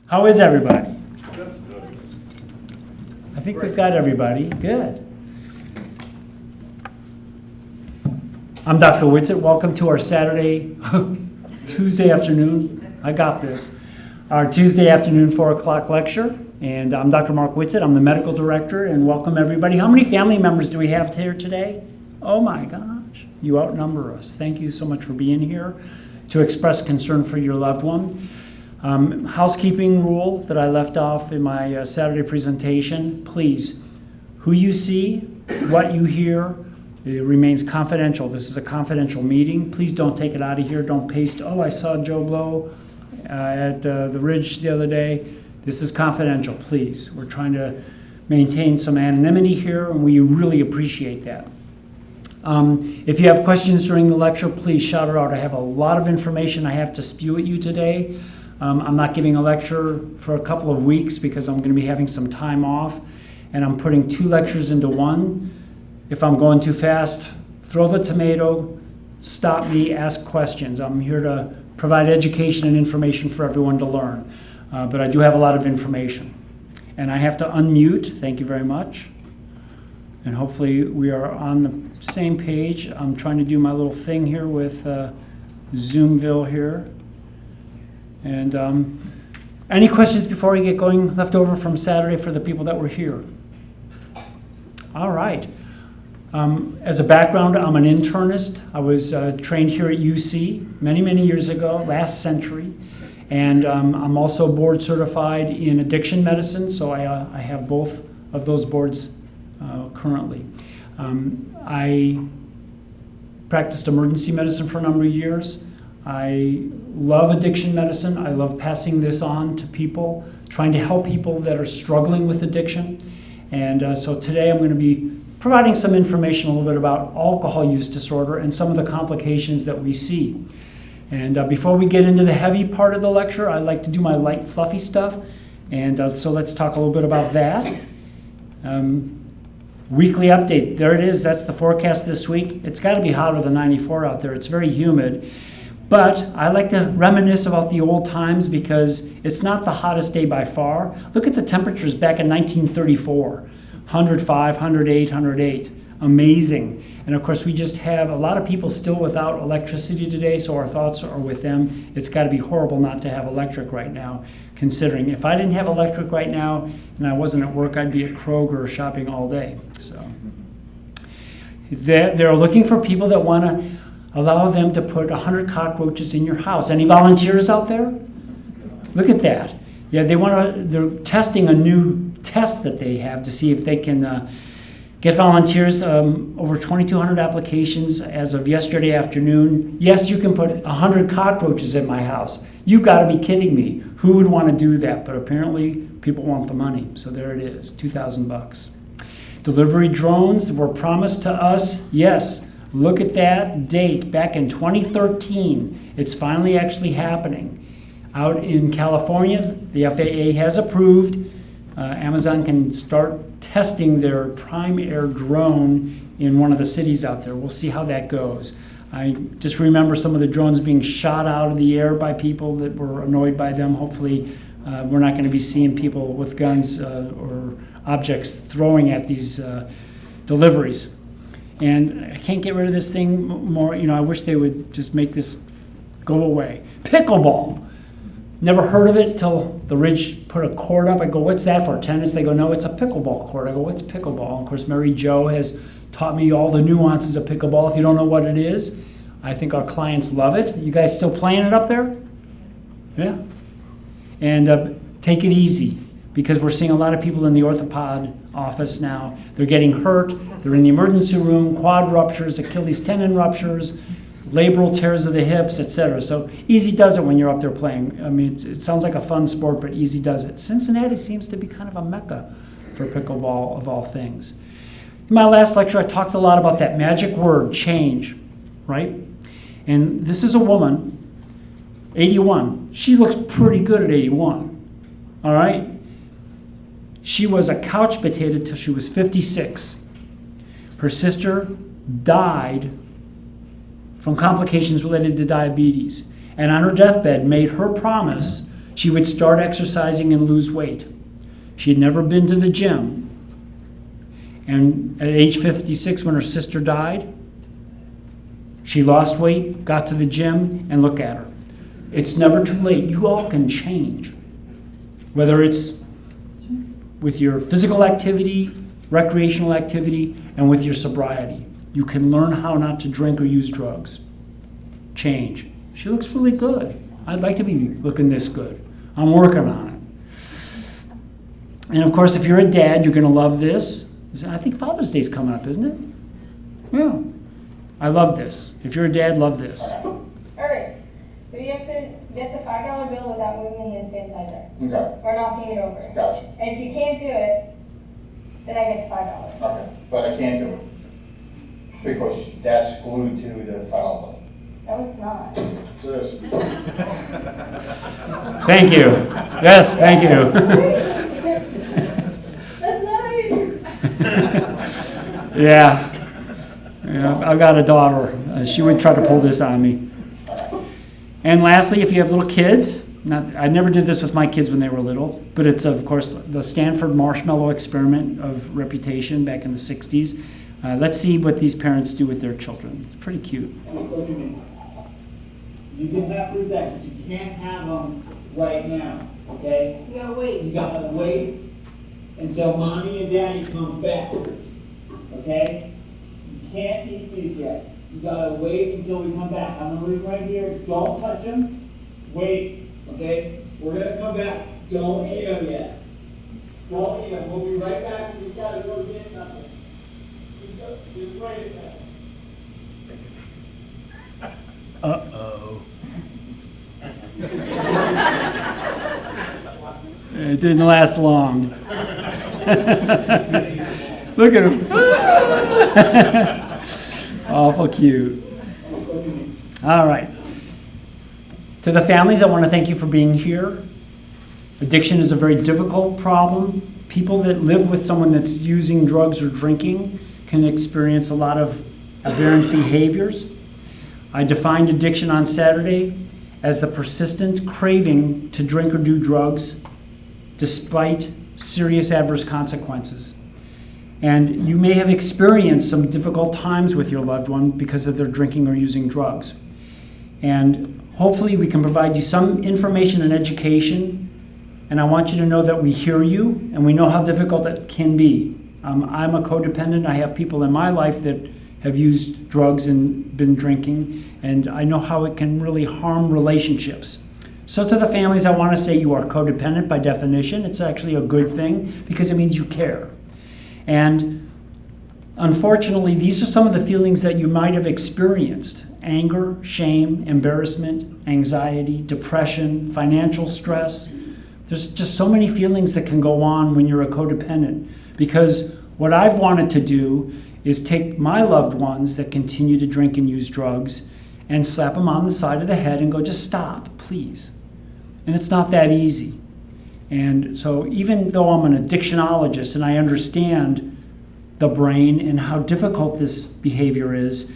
How is everybody? I think we've got everybody. Good. I'm Dr. Whitsett. Welcome to our Tuesday afternoon. I got this. Our Tuesday afternoon 4 o'clock lecture. And I'm Dr. Mark Whitsett. I'm the medical director, and welcome everybody. How many family members do we have here today? Oh my gosh, you outnumber us. Thank you so much for being here to express concern for your loved one. Housekeeping rule that I left off in my Saturday presentation, please, who you see, what you hear, it remains confidential. This is a confidential meeting. Please don't take it out of here. Don't paste, oh, I saw Joe Blow at the Ridge the other day. This is confidential, please. We're trying to maintain some anonymity here, and we really appreciate that. If you have questions during the lecture, please shout it out. I have a lot of information I have to spew at you today. I'm not giving a lecture for a couple of weeks because I'm going to be having some time off, and I'm putting 2 lectures into one. If I'm going too fast, throw the tomato, stop me, ask questions. I'm here to provide education and information for everyone to learn. But I do have a lot of information. And I have to unmute. Thank you very much. And hopefully we are on the same page. I'm trying to do my little thing here with Zoomville here. And any questions before we get going left over from Saturday for the people that were here? All right. As a background, I'm an internist. I was trained here at UC many, many years ago, last century. And I'm also board certified in addiction medicine, so I have both of those boards currently. I practiced emergency medicine for a number of years. I love addiction medicine. I love passing this on to people, trying to help people that are struggling with addiction. And so today I'm going to be providing some information a little bit about alcohol use disorder and some of the complications that we see. And before we get into the heavy part of the lecture, I like to do my light, fluffy stuff. And so let's talk a little bit about that. Weekly update. There it is. That's the forecast this week. It's got to be hotter than 94 out there. It's very humid. But I like to reminisce about the old times because it's not the hottest day by far. Look at the temperatures back in 1934. 105, 108, 108. Amazing. And of course, we just have a lot of people still without electricity today, so our thoughts are with them. It's got to be horrible not to have electric right now, considering if I didn't have electric right now and I wasn't at work, I'd be at Kroger shopping all day. So they're looking for people that want to allow them to put 100 cockroaches in your house. Any volunteers out there? Look at that. Yeah, they're testing a new test that they have to see if they can get volunteers. Over 2,200 applications as of yesterday afternoon. Yes, you can put 100 cockroaches in my house. You've got to be kidding me. Who would want to do that? But apparently people want the money. So there it is, $2,000. Delivery drones were promised to us. Yes, look at that date back in 2013. It's finally actually happening. Out in California, the FAA has approved. Amazon can start testing their Prime Air drone in one of the cities out there. We'll see how that goes. I just remember some of the drones being shot out of the air by people that were annoyed by them. Hopefully, we're not going to be seeing people with guns or objects throwing at these deliveries. And I can't get rid of this thing more. I wish they would just make this go away. Pickleball. Never heard of it till the Ridge put a court up. I go, what's that for? Tennis? They go, no, it's a pickleball court. I go, what's pickleball? And of course, Mary Jo has taught me all the nuances of pickleball. If you don't know what it is, I think our clients love it. You guys still playing it up there? Yeah. And take it easy because we're seeing a lot of people in the orthopod office now. They're getting hurt. They're in the emergency room, quad ruptures, Achilles tendon ruptures, labral tears of the hips, etc. So easy does it when you're up there playing. I mean, it sounds like a fun sport, but easy does it. Cincinnati seems to be kind of a mecca for pickleball of all things. In my last lecture, I talked a lot about that magic word, change, right? And this is a woman, 81. She looks pretty good at 81, all right? She was a couch potato till she was 56. Her sister died from complications related to diabetes. And on her deathbed made her promise She would start exercising and lose weight. She had never been to the gym. And at age 56, when her sister died, she lost weight, got to the gym, and look at her. It's never too late. You all can change. Whether it's with your physical activity, recreational activity, and with your sobriety. You can learn how not to drink or use drugs. Change. She looks really good. I'd like to be looking this good. I'm working on it. And of course, if you're a dad, you're going to love this. I think Father's Day's coming up, isn't it? Yeah. I love this. If you're a dad, love this. All right. So you have to get the $5 bill without moving the hand sanitizer. Okay. Or knocking it over. Gotcha. And if you can't do it, then I get the $5. Okay, but I can't do it. Because that's glued to the file. No, it's not. Yes. Thank you. Yes, thank you. That's nice. Yeah. I've got a daughter. She would try to pull this on me. And lastly, if you have little kids, I never did this with my kids when they were little, but it's, of course, the Stanford marshmallow experiment of reputation back in the 60s. Let's see what these parents do with their children. It's pretty cute. Look at me. You can have possessions. You can't have them right now, okay? You gotta wait. You gotta wait until mommy and daddy come back, okay? You can't eat these yet. You gotta wait until we come back. I'm gonna leave right here. Don't touch them. Wait, okay? We're gonna come back. Don't eat them yet. Don't eat them. We'll be right back. We just gotta go get something. Just wait a second. Uh-oh. It didn't last long. Look at him. Awful cute. All right. To the families, I want to thank you for being here. Addiction is a very difficult problem. People that live with someone that's using drugs or drinking can experience a lot of aberrant behaviors. I defined addiction on Saturday as the persistent craving to drink or do drugs despite serious adverse consequences. And you may have experienced some difficult times with your loved one because of their drinking or using drugs. And hopefully we can provide you some information and education. And I want you to know that we hear you and we know how difficult it can be. I'm a codependent. I have people in my life that have used drugs and been drinking, and I know how it can really harm relationships. So to the families, I want to say you are codependent by definition. It's actually a good thing because it means you care. And unfortunately, these are some of the feelings that you might have experienced: anger, shame, embarrassment, anxiety, depression, financial stress. There's just so many feelings that can go on when you're a codependent, because what I've wanted to do is take my loved ones that continue to drink and use drugs and slap them on the side of the head and go, just stop, please. And it's not that easy. And so even though I'm an addictionologist and I understand the brain and how difficult this behavior is,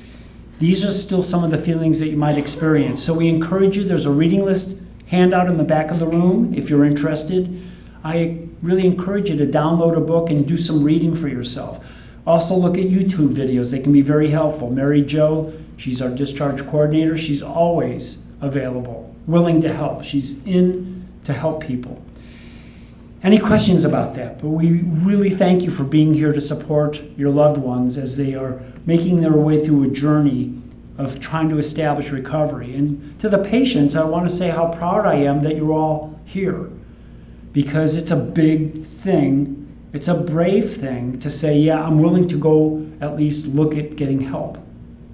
these are still some of the feelings that you might experience. So we encourage you, there's a reading list handout in the back of the room if you're interested. I really encourage you to download a book and do some reading for yourself. Also look at YouTube videos. They can be very helpful. Mary Jo, she's our discharge coordinator. She's always available, willing to help. She's in to help people. Any questions about that? But we really thank you for being here to support your loved ones as they are making their way through a journey of trying to establish recovery. And to the patients, I want to say how proud I am that you're all here, because it's a big thing. It's a brave thing to say, yeah, I'm willing to go at least look at getting help.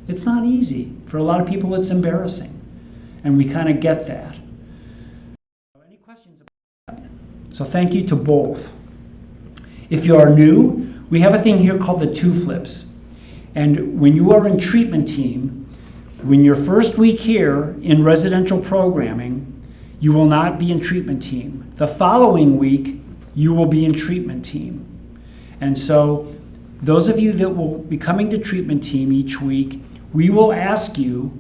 It's not easy. For a lot of people, it's embarrassing. And we kind of get that. Any questions about that? So thank you to both. If you are new, we have a thing here called the 2 flips. And when you are in treatment team, when your first week here in residential programming, you will not be in treatment team. The following week, you will be in treatment team. And so those of you that will be coming to treatment team each week, we will ask you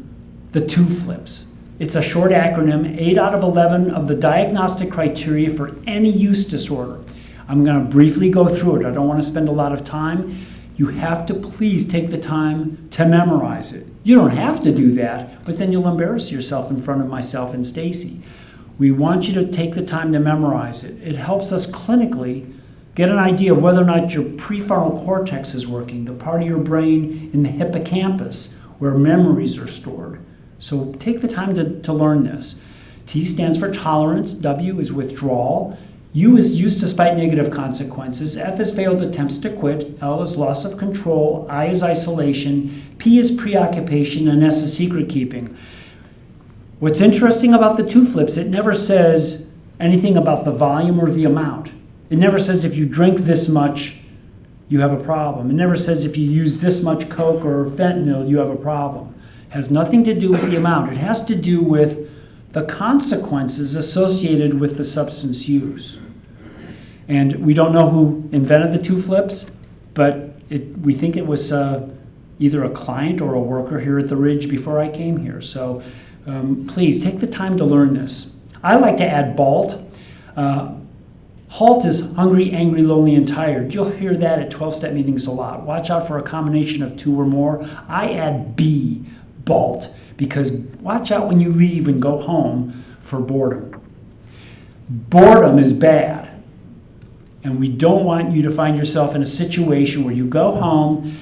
the 2 flips. It's a short acronym, 8 out of 11 of the diagnostic criteria for any use disorder. I'm going to briefly go through it. I don't want to spend a lot of time. You have to please take the time to memorize it. You don't have to do that, but then you'll embarrass yourself in front of myself and Stacy. We want you to take the time to memorize it. It helps us clinically get an idea of whether or not your prefrontal cortex is working, the part of your brain in the hippocampus where memories are stored. So take the time to learn this. T stands for tolerance, W is withdrawal, U is use despite negative consequences, F is failed attempts to quit, L is loss of control, I is isolation, P is preoccupation, and S is secret keeping. What's interesting about the two flips, it never says anything about the volume or the amount. It never says if you drink this much, you have a problem. It never says if you use this much Coke or fentanyl, you have a problem. It has nothing to do with the amount. It has to do with the consequences associated with the substance use. And we don't know who invented the two flips, but we think it was either a client or a worker here at the Ridge before I came here. So please take the time to learn this. I like to add BALT. HALT is hungry, angry, lonely, and tired. You'll hear that at 12-step meetings a lot. Watch out for a combination of two or more. I add B, BALT, because watch out when you leave and go home for boredom. Boredom is bad. And we don't want you to find yourself in a situation where you go home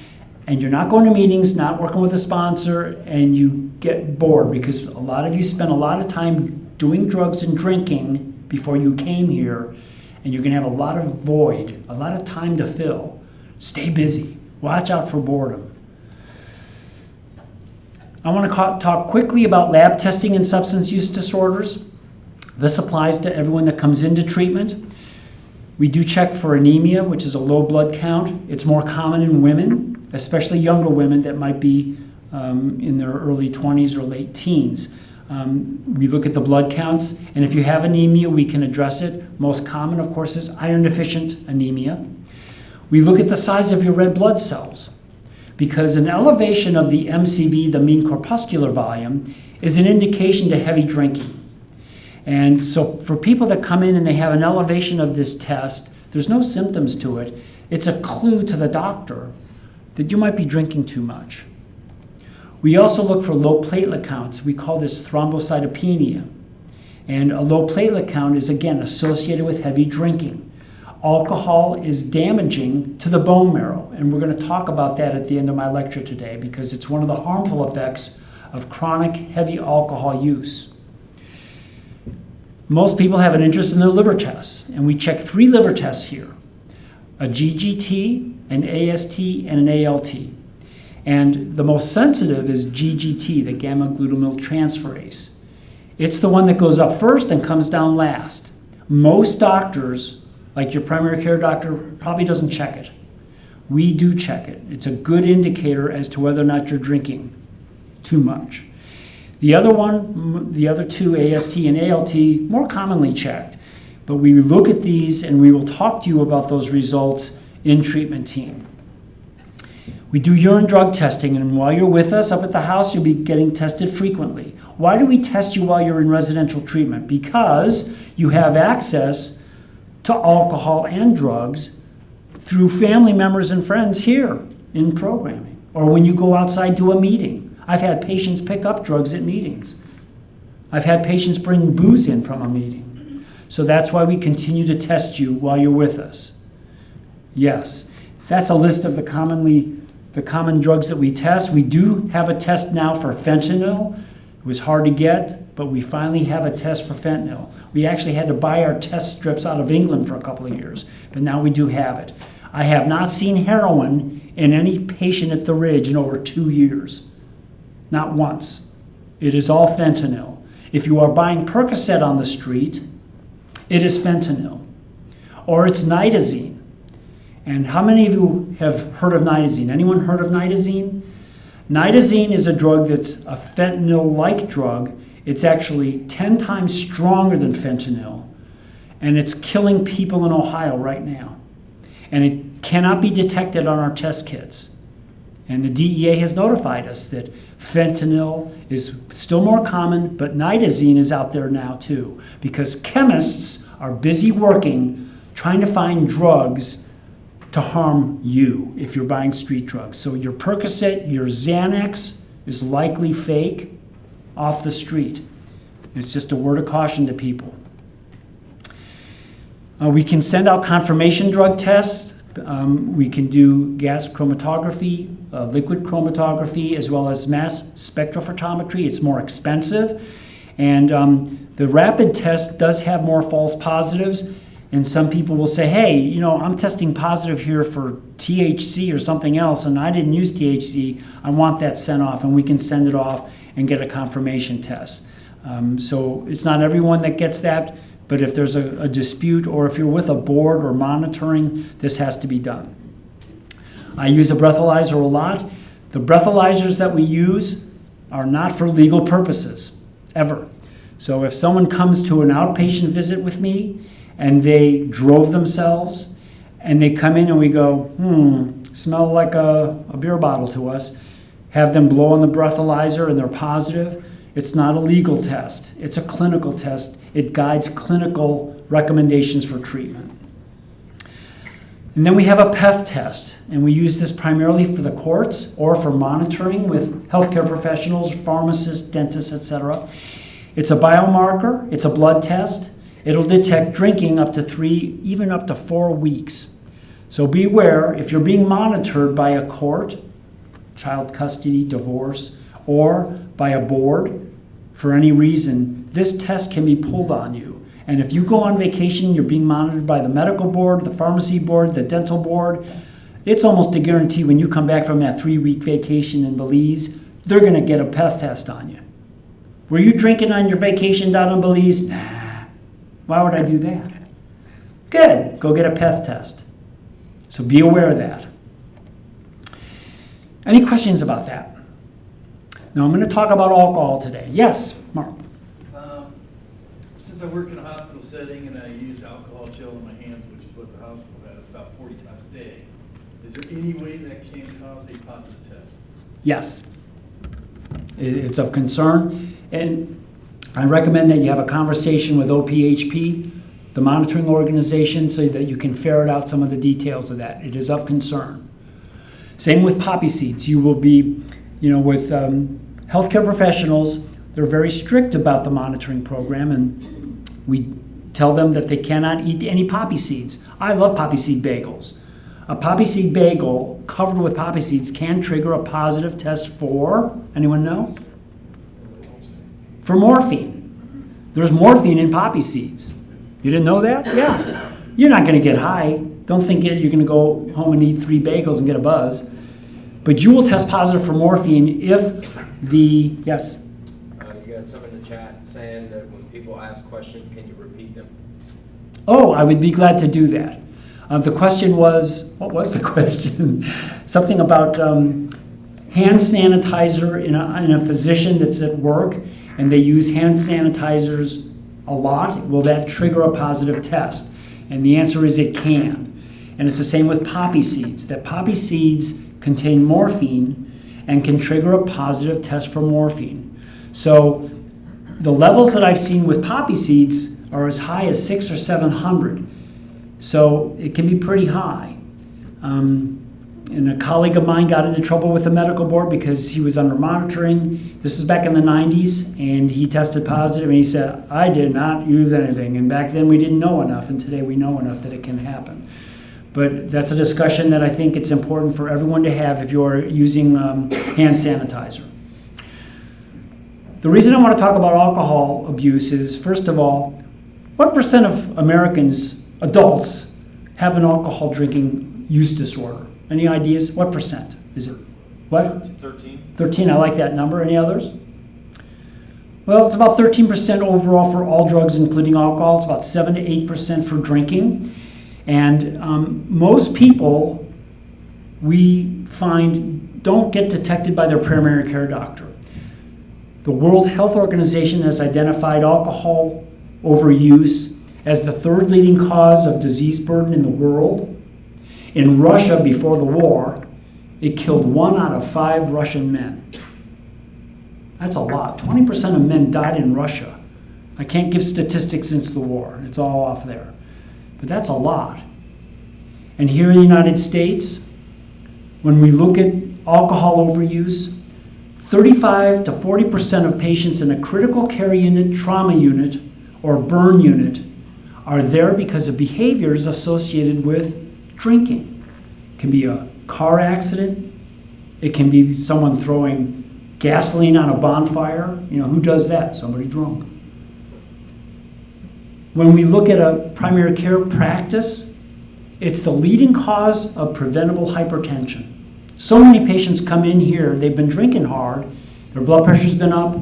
and you're not going to meetings, not working with a sponsor, and you get bored, because a lot of you spend a lot of time doing drugs and drinking before you came here, and you're going to have a lot of void, a lot of time to fill. Stay busy. Watch out for boredom. I want to talk quickly about lab testing and substance use disorders. This applies to everyone that comes into treatment. We do check for anemia, which is a low blood count. It's more common in women, especially younger women that might be in their early 20s or late teens. We look at the blood counts, and if you have anemia, we can address it. Most common, of course, is iron deficient anemia. We look at the size of your red blood cells, because an elevation of the MCV, the mean corpuscular volume, is an indication to heavy drinking. And so for people that come in and they have an elevation of this test, there's no symptoms to it. It's a clue to the doctor that you might be drinking too much. We also look for low platelet counts. We call this thrombocytopenia. And a low platelet count is, again, associated with heavy drinking. Alcohol is damaging to the bone marrow, and we're going to talk about that at the end of my lecture today, because it's one of the harmful effects of chronic heavy alcohol use. Most people have an interest in their liver tests, and we check 3 liver tests here: a GGT, an AST, and an ALT. And the most sensitive is GGT, the gamma glutamyl transferase. It's the one that goes up first and comes down last. Most doctors, like your primary care doctor, probably doesn't check it. We do check it. It's a good indicator as to whether or not you're drinking too much. The other two, AST and ALT, more commonly checked. But we look at these and we will talk to you about those results in treatment team. We do urine drug testing, and while you're with us up at the house, you'll be getting tested frequently. Why do we test you while you're in residential treatment? Because you have access to alcohol and drugs through family members and friends here in programming, or when you go outside to a meeting. I've had patients pick up drugs at meetings. I've had patients bring booze in from a meeting. So that's why we continue to test you while you're with us. Yes, that's a list of the common drugs that we test. We do have a test now for fentanyl. It was hard to get, but we finally have a test for fentanyl. We actually had to buy our test strips out of England for a couple of years, but now we do have it. I have not seen heroin in any patient at the Ridge in over 2 years. Not once. It is all fentanyl. If you are buying Percocet on the street, it is fentanyl. Or it's nitazene. And how many of you have heard of nitazene? Anyone heard of nitazene? Nitazene is a drug that's a fentanyl-like drug. It's actually 10 times stronger than fentanyl. And it's killing people in Ohio right now. And it cannot be detected on our test kits. And the DEA has notified us that fentanyl is still more common, but nitazene is out there now too, because chemists are busy working trying to find drugs to harm you if you're buying street drugs. So your Percocet, your Xanax is likely fake off the street. It's just a word of caution to people. We can send out confirmation drug tests. We can do gas chromatography, liquid chromatography, as well as mass spectrophotometry. It's more expensive. And the rapid test does have more false positives. And some people will say, hey, you know, I'm testing positive here for THC or something else, and I didn't use THC. I want that sent off, and we can send it off and get a confirmation test. So it's not everyone that gets that. But if there's a dispute, or if you're with a board or monitoring, this has to be done. I use a breathalyzer a lot. The breathalyzers that we use are not for legal purposes, ever. So if someone comes to an outpatient visit with me and they drove themselves and they come in and we go, smell like a beer bottle to us, have them blow on the breathalyzer and they're positive, it's not a legal test. It's a clinical test. It guides clinical recommendations for treatment. And then we have a PEF test, and we use this primarily for the courts or for monitoring with healthcare professionals, pharmacists, dentists, etc. It's a biomarker. It's a blood test. It'll detect drinking up to 3, even up to 4 weeks. So beware, if you're being monitored by a court, child custody, divorce, or by a board for any reason, this test can be pulled on you. And if you go on vacation, you're being monitored by the medical board, the pharmacy board, the dental board, it's almost a guarantee when you come back from that 3-week vacation in Belize, they're going to get a PEF test on you. Were you drinking on your vacation down in Belize? Nah. Why would I do that? Good. Go get a PEF test. So be aware of that. Any questions about that? Now I'm going to talk about alcohol today. Yes, Mark. Since I work in a hospital setting and I use alcohol gel in my hands, which is what the hospital has about 40 times a day, is there any way that can cause a positive test? Yes. It's of concern, and I recommend that you have a conversation with OPHP, the monitoring organization, so that you can ferret out some of the details of that. It is of concern. Same with poppy seeds. You will be, with healthcare professionals, they're very strict about the monitoring program, and we tell them that they cannot eat any poppy seeds. I love poppy seed bagels. A poppy seed bagel covered with poppy seeds can trigger a positive test for, anyone know? For morphine. There's morphine in poppy seeds. You didn't know that? Yeah. You're not going to get high. Don't think you're going to go home and eat 3 bagels and get a buzz. But you will test positive for morphine if yes? You got some in the chat saying that when people ask questions, can you repeat them? Oh, I would be glad to do that. The question was, what was the question? Something about hand sanitizer in a physician that's at work, and they use hand sanitizers a lot. Will that trigger a positive test? And the answer is it can. And it's the same with poppy seeds, that poppy seeds contain morphine and can trigger a positive test for morphine. So the levels that I've seen with poppy seeds are as high as 600 or 700. So it can be pretty high. And a colleague of mine got into trouble with the medical board because he was under monitoring. This was back in the 90s, and he tested positive, and he said, I did not use anything. And back then we didn't know enough, and today we know enough that it can happen. But that's a discussion that I think it's important for everyone to have if you're using hand sanitizer. The reason I want to talk about alcohol abuse is, first of all, what percent of Americans, adults, have an alcohol drinking use disorder? Any ideas? What percent is it? What? 13. 13, I like that number. Any others? Well, it's about 13% overall for all drugs, including alcohol. It's about 7 to 8% for drinking. And most people, we find, don't get detected by their primary care doctor. The World Health Organization has identified alcohol overuse as the 3rd leading cause of disease burden in the world. In Russia, before the war, It killed 1 out of 5 Russian men. That's a lot. 20% of men died in Russia. I can't give statistics since the war. It's all off there. But that's a lot. And here in the United States, when we look at alcohol overuse, 35 to 40% of patients in a critical care unit, trauma unit, or burn unit are there because of behaviors associated with drinking. It can be a car accident. It can be someone throwing gasoline on a bonfire. You know, who does that? Somebody drunk. When we look at a primary care practice, it's the leading cause of preventable hypertension. So many patients come in here, they've been drinking hard, their blood pressure's been up,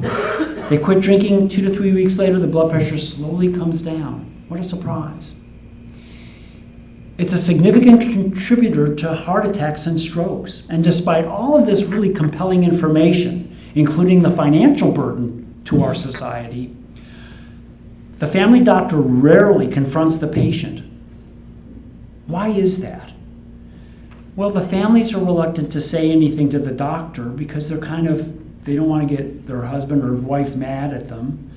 they quit drinking 2 to 3 weeks later, the blood pressure slowly comes down. What a surprise. It's a significant contributor to heart attacks and strokes. And despite all of this really compelling information, including the financial burden to our society, the family doctor rarely confronts the patient. Why is that? Well, the families are reluctant to say anything to the doctor because they don't want to get their husband or wife mad at them.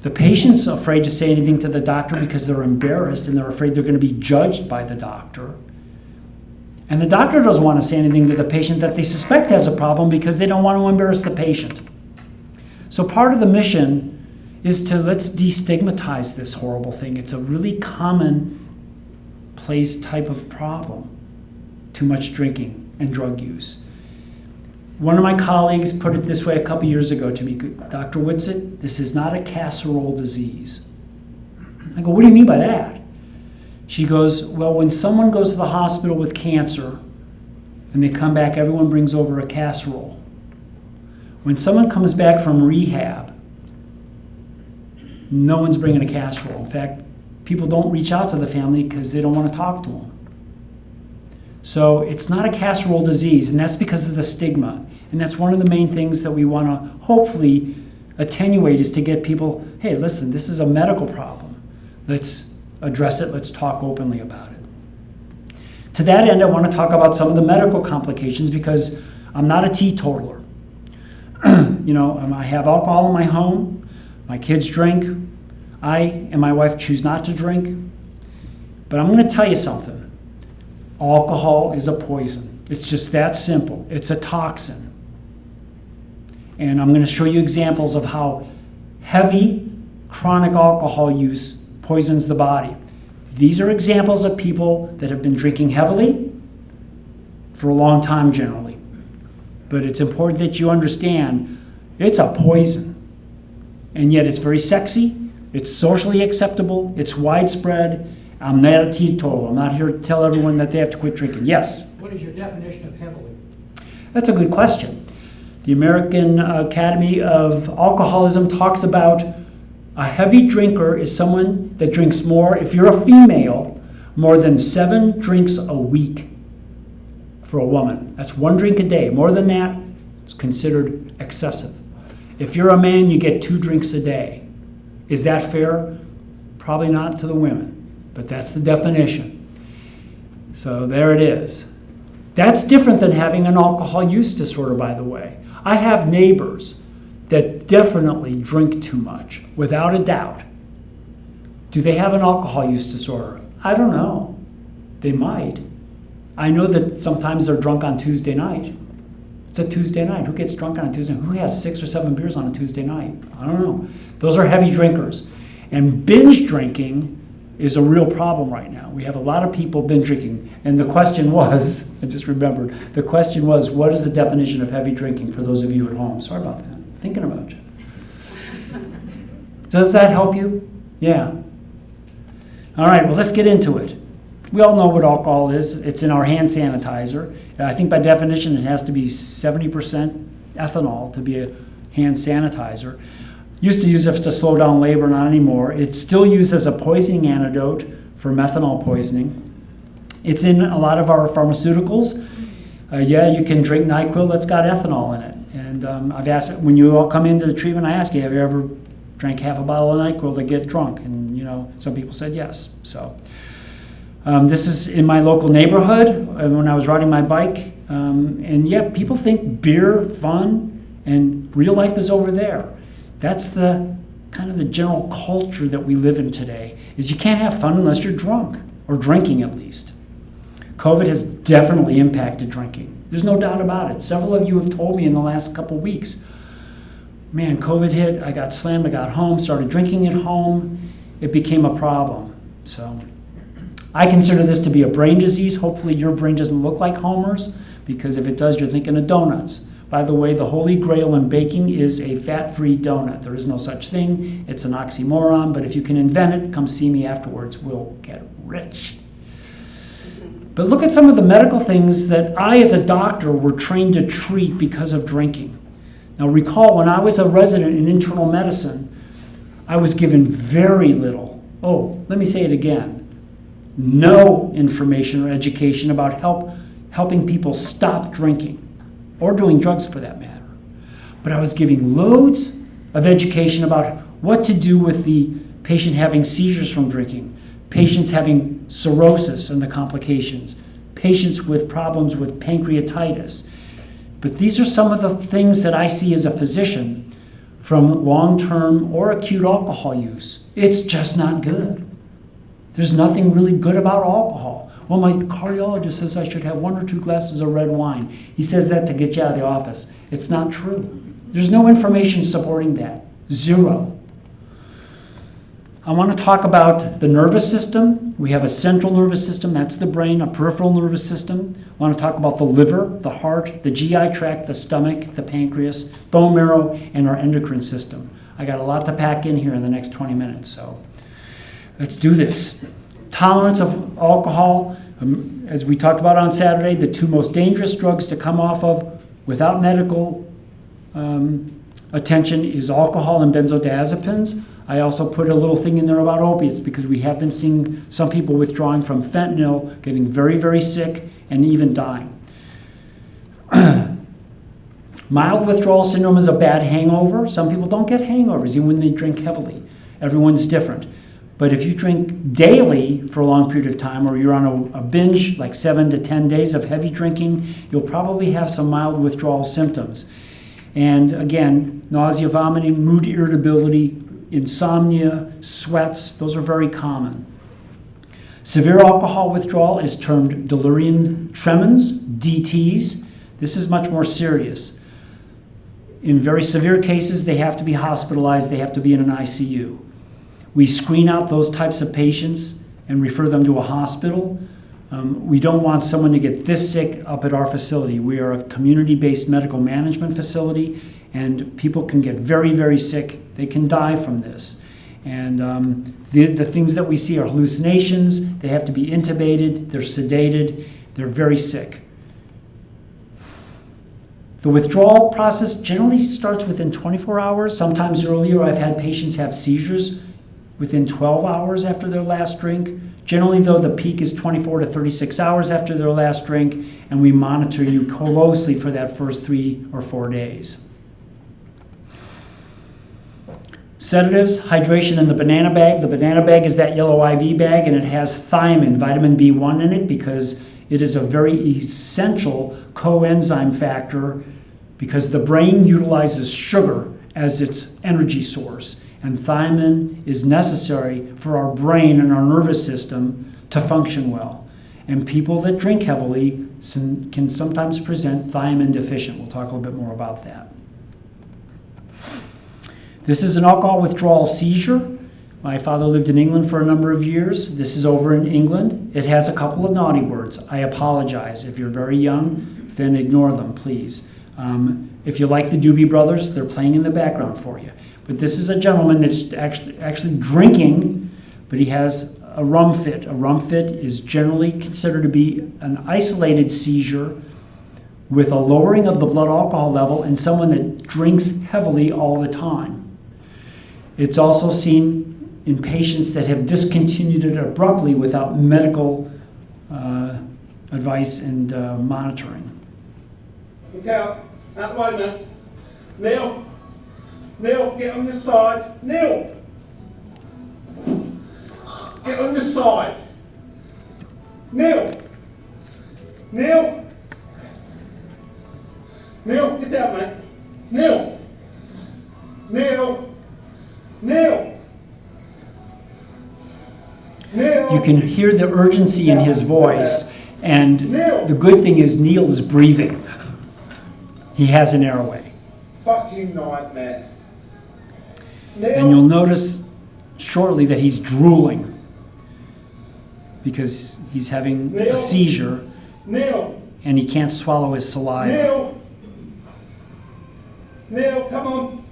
The patient's afraid to say anything to the doctor because they're embarrassed and they're afraid they're going to be judged by the doctor. And the doctor doesn't want to say anything to the patient that they suspect has a problem because they don't want to embarrass the patient. So part of the mission is to let's destigmatize this horrible thing. It's a really commonplace type of problem. Too much drinking and drug use. One of my colleagues put it this way a couple years ago to me, Dr. Whitsett, this is not a casserole disease. I go, what do you mean by that? She goes, well, when someone goes to the hospital with cancer and they come back, everyone brings over a casserole. When someone comes back from rehab, no one's bringing a casserole. In fact, people don't reach out to the family because they don't want to talk to them. So it's not a casserole disease, and that's because of the stigma. And that's one of the main things that we want to hopefully attenuate is to get people, hey, listen, this is a medical problem. Let's address it. Let's talk openly about it. To that end, I want to talk about some of the medical complications because I'm not a teetotaler. I have alcohol in my home. My kids drink. I and my wife choose not to drink. But I'm going to tell you something. Alcohol is a poison. It's just that simple. It's a toxin. And I'm going to show you examples of how heavy chronic alcohol use poisons the body. These are examples of people that have been drinking heavily for a long time generally. But it's important that you understand it's a poison. And yet it's very sexy, it's socially acceptable, it's widespread. I'm not a teetotaler. I'm not here to tell everyone that they have to quit drinking. Yes? What is your definition of heavily? That's a good question. The American Academy of Alcoholism talks about a heavy drinker is someone that drinks more, if you're a female, more than 7 drinks a week for a woman. That's 1 drink a day. More than that, it's considered excessive. If you're a man, you get 2 drinks a day. Is that fair? Probably not to the women. But that's the definition. So there it is. That's different than having an alcohol use disorder, by the way. I have neighbors that definitely drink too much, without a doubt. Do they have an alcohol use disorder? I don't know. They might. I know that sometimes they're drunk on Tuesday night. It's a Tuesday night. Who gets drunk on a Tuesday night? Who has 6 or 7 beers on a Tuesday night? I don't know. Those are heavy drinkers. And binge drinking is a real problem right now. We have a lot of people binge drinking. And the question was, I just remembered, the question was, what is the definition of heavy drinking for those of you at home? Sorry about that. Thinking about you. Does that help you? Yeah. All right, well, let's get into it. We all know what alcohol is. It's in our hand sanitizer. I think by definition it has to be 70% ethanol to be a hand sanitizer. Used to use it to slow down labor, not anymore. It's still used as a poisoning antidote for methanol poisoning. It's in a lot of our pharmaceuticals. You can drink NyQuil that's got ethanol in it. And I've asked, when you all come into the treatment, I ask you, have you ever drank half a bottle of NyQuil to get drunk? And some people said yes. So this is in my local neighborhood. When I was riding my bike And yeah, people think beer, fun, and real life is over there. That's the kind of the general culture that we live in today, is you can't have fun unless you're drunk, or drinking at least. COVID has definitely impacted drinking. There's no doubt about it. Several of you have told me in the last couple weeks, man, COVID hit, I got slammed, I got home, started drinking at home, it became a problem. So I consider this to be a brain disease. Hopefully your brain doesn't look like Homer's, because if it does, you're thinking of donuts. By the way, the holy grail in baking is a fat-free donut. There is no such thing. It's an oxymoron, but if you can invent it, come see me afterwards. We'll get rich. But look at some of the medical things that I, as a doctor, were trained to treat because of drinking. Now recall, when I was a resident in internal medicine, I was given very little, let me say it again, no information or education about helping people stop drinking, or doing drugs for that matter. But I was giving loads of education about what to do with the patient having seizures from drinking, patients having cirrhosis and the complications, patients with problems with pancreatitis. But these are some of the things that I see as a physician from long-term or acute alcohol use. It's just not good. There's nothing really good about alcohol. Well, my cardiologist says I should have 1 or 2 glasses of red wine. He says that to get you out of the office. It's not true. There's no information supporting that. Zero. I want to talk about the nervous system. We have a central nervous system, that's the brain, a peripheral nervous system. I want to talk about the liver, the heart, the GI tract, the stomach, the pancreas, bone marrow, and our endocrine system. I got a lot to pack in here in the next 20 minutes, so let's do this. Tolerance of alcohol, as we talked about on Saturday, the 2 most dangerous drugs to come off of without medical attention is alcohol and benzodiazepines. I also put a little thing in there about opiates, because we have been seeing some people withdrawing from fentanyl, getting very, very sick, and even dying. Mild withdrawal syndrome is a bad hangover. Some people don't get hangovers even when they drink heavily. Everyone's different. But if you drink daily for a long period of time, or you're on a binge, like 7 to 10 days of heavy drinking, you'll probably have some mild withdrawal symptoms. And again, nausea, vomiting, mood irritability, insomnia, sweats, those are very common. Severe alcohol withdrawal is termed delirium tremens, DTs. This is much more serious. In very severe cases, they have to be hospitalized, they have to be in an ICU. We screen out those types of patients and refer them to a hospital. We don't want someone to get this sick up at our facility. We are a community-based medical management facility, and people can get very, very sick. They can die from this. And the things that we see are hallucinations. They have to be intubated. They're sedated. They're very sick. The withdrawal process generally starts within 24 hours. Sometimes earlier, I've had patients have seizures within 12 hours after their last drink. Generally, though, the peak is 24 to 36 hours after their last drink, and we monitor you closely for that first 3 or 4 days. Sedatives, hydration in the banana bag. The banana bag is that yellow IV bag, and it has thiamine, vitamin B1 in it, because it is a very essential coenzyme factor, because the brain utilizes sugar as its energy source. And thiamine is necessary for our brain and our nervous system to function well. And people that drink heavily can sometimes present thiamine deficient. We'll talk a little bit more about that. This is an alcohol withdrawal seizure. My father lived in England for a number of years. This is over in England. It has a couple of naughty words. I apologize. If you're very young, then ignore them, please. If you like the Doobie Brothers, they're playing in the background for you. But this is a gentleman that's actually drinking, but he has a rum fit. A rum fit is generally considered to be an isolated seizure with a lowering of the blood alcohol level in someone that drinks heavily all the time. It's also seen in patients that have discontinued it abruptly without medical advice and monitoring. Look out the way, man. Neil, get on this side. Neil! Get on this side. Neil! Neil, get down, mate. Neil. Neil. Neil. Neil. You can hear the urgency in his voice, and the good thing is Neil is breathing. He has an airway. Fucking nightmare. Neil. And you'll notice shortly that he's drooling because he's having a seizure Neil. and he can't swallow his saliva. Neil. Neil, come on.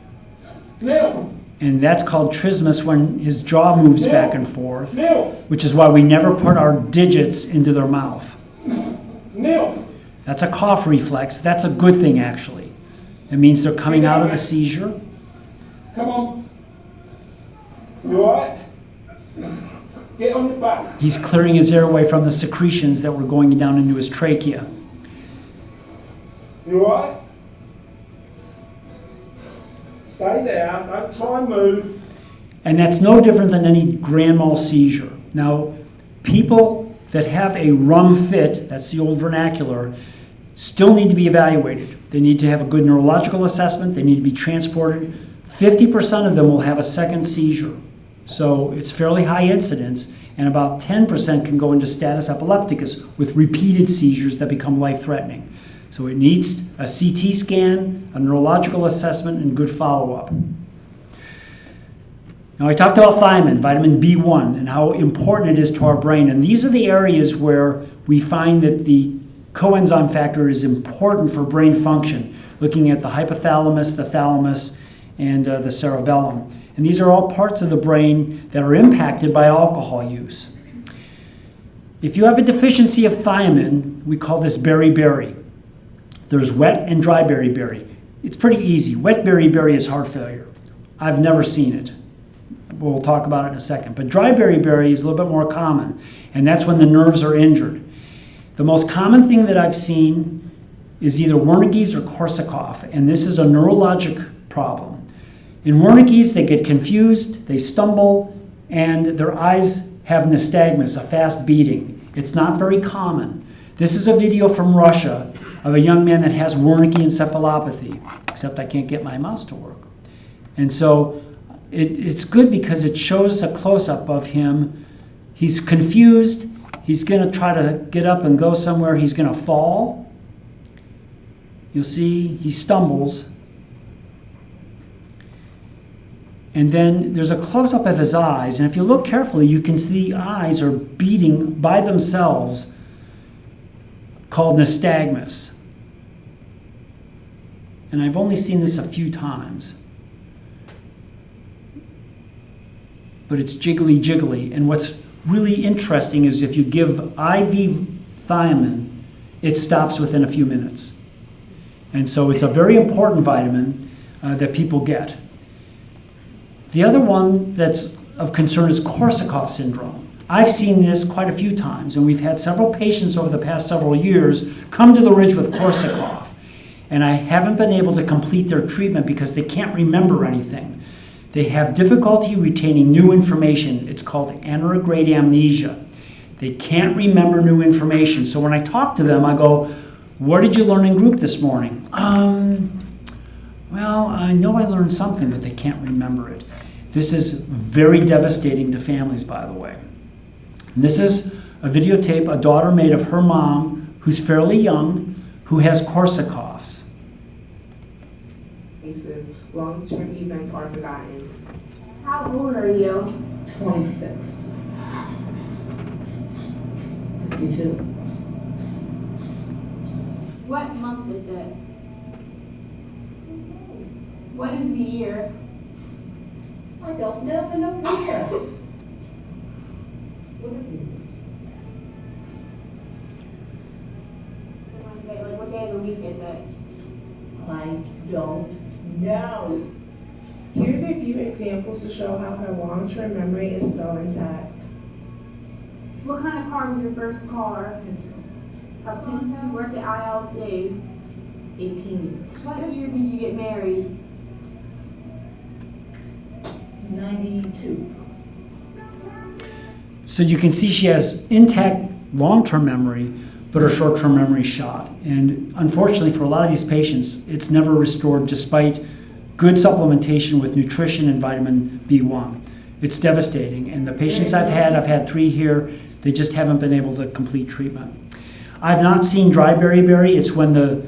Neil. And that's called trismus, when his jaw moves back and forth, Neil. which is why we never put our digits into their mouth. Neil. That's a cough reflex. That's a good thing, actually. It means they're coming out of the seizure. Come on. You alright? Get on your back. He's clearing his airway from the secretions that were going down into his trachea. You alright? Stay down. Don't try and move. And that's no different than any grand mal seizure. Now, people that have a rum fit, that's the old vernacular, still need to be evaluated. They need to have a good neurological assessment. They need to be transported. 50% of them will have a second seizure. So it's fairly high incidence, and about 10% can go into status epilepticus with repeated seizures that become life-threatening. So it needs a CT scan, a neurological assessment, and good follow-up. Now, I talked about thiamine, vitamin B1, and how important it is to our brain. And these are the areas where we find that the coenzyme factor is important for brain function, looking at the hypothalamus, the thalamus, and the cerebellum. And these are all parts of the brain that are impacted by alcohol use. If you have a deficiency of thiamine, we call this beriberi. There's wet and dry beriberi. It's pretty easy. Wet beriberi is heart failure. I've never seen it. We'll talk about it in a second. But dry beriberi is a little bit more common, and that's when the nerves are injured. The most common thing that I've seen is either Wernicke's or Korsakoff, and this is a neurologic problem. In Wernicke's, they get confused, they stumble, and their eyes have nystagmus, a fast beating. It's not very common. This is a video from Russia of a young man that has Wernicke encephalopathy, except I can't get my mouse to work. And so it's good because it shows a close-up of him. He's confused. He's going to try to get up and go somewhere. He's going to fall. You'll see he stumbles. And then there's a close-up of his eyes. And if you look carefully, you can see the eyes are beating by themselves, called nystagmus. And I've only seen this a few times. But it's jiggly. And what's really interesting is if you give IV thiamine, it stops within a few minutes. And so it's a very important vitamin that people get. The other one that's of concern is Korsakoff syndrome. I've seen this quite a few times, and we've had several patients over the past several years come to the Ridge with Korsakoff. And I haven't been able to complete their treatment because they can't remember anything. They have difficulty retaining new information. It's called anterograde amnesia. They can't remember new information. So when I talk to them, I go, "What did you learn in group this morning?" Well, I know I learned something, but they can't remember it. This is very devastating to families, by the way. And this is a videotape a daughter made of her mom, who's fairly young, who has Korsakoff's. Cases, long-term events are forgotten. How old are you? 26. 52. What month is it? What is the year? I don't never know the year. What is it? Like what day of the week is it? I don't know. Here's a few examples to show how her long-term memory is still intact. What kind of car was your first car? A Pinto. Worked at ILC. 18. What year did you get married? 92. So you can see she has intact long-term memory, but her short-term memory is shot. And unfortunately for a lot of these patients, it's never restored despite good supplementation with nutrition and vitamin B1. It's devastating. And the patients I've had 3 here, they just haven't been able to complete treatment. I've not seen dry beriberi. It's when the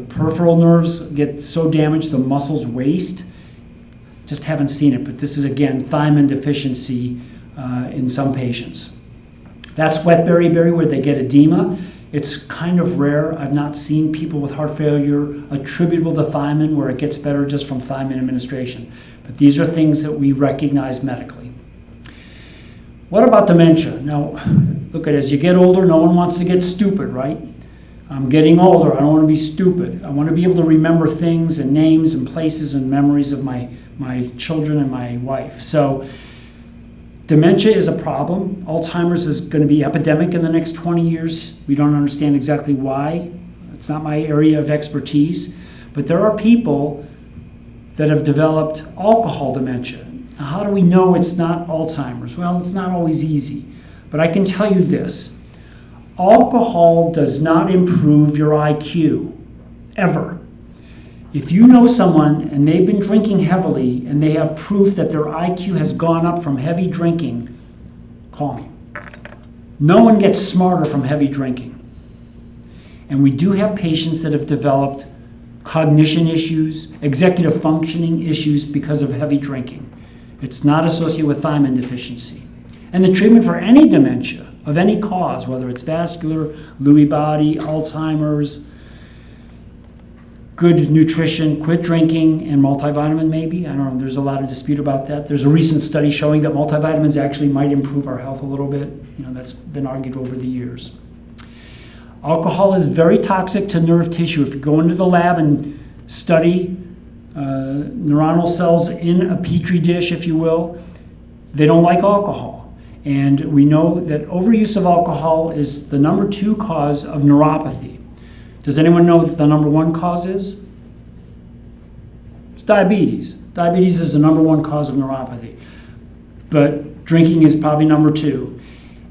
peripheral nerves get so damaged the muscles waste. Just haven't seen it, but this is again thiamine deficiency in some patients. That's wet beriberi where they get edema. It's kind of rare. I've not seen people with heart failure attributable to thiamine where it gets better just from thiamine administration. But these are things that we recognize medically. What about dementia? Now, look at it, as you get older, no one wants to get stupid, right? I'm getting older, I don't want to be stupid. I want to be able to remember things and names and places and memories of my children and my wife. So dementia is a problem. Alzheimer's is going to be epidemic in the next 20 years. We don't understand exactly why. It's not my area of expertise. But there are people that have developed alcohol dementia. Now, how do we know it's not Alzheimer's? Well, it's not always easy. But I can tell you this. Alcohol does not improve your IQ, ever. If you know someone and they've been drinking heavily and they have proof that their IQ has gone up from heavy drinking, call me. No one gets smarter from heavy drinking. And we do have patients that have developed cognition issues, executive functioning issues because of heavy drinking. It's not associated with thiamine deficiency. And the treatment for any dementia of any cause, whether it's vascular, Lewy body, Alzheimer's, good nutrition, quit drinking, and multivitamin maybe. I don't know, there's a lot of dispute about that. There's a recent study showing that multivitamins actually might improve our health a little bit. That's been argued over the years. Alcohol is very toxic to nerve tissue. If you go into the lab and study neuronal cells in a petri dish, if you will, they don't like alcohol. And we know that overuse of alcohol is the number 2 cause of neuropathy. Does anyone know what the number 1 cause is? It's diabetes. Diabetes is the number 1 cause of neuropathy. But drinking is probably number 2.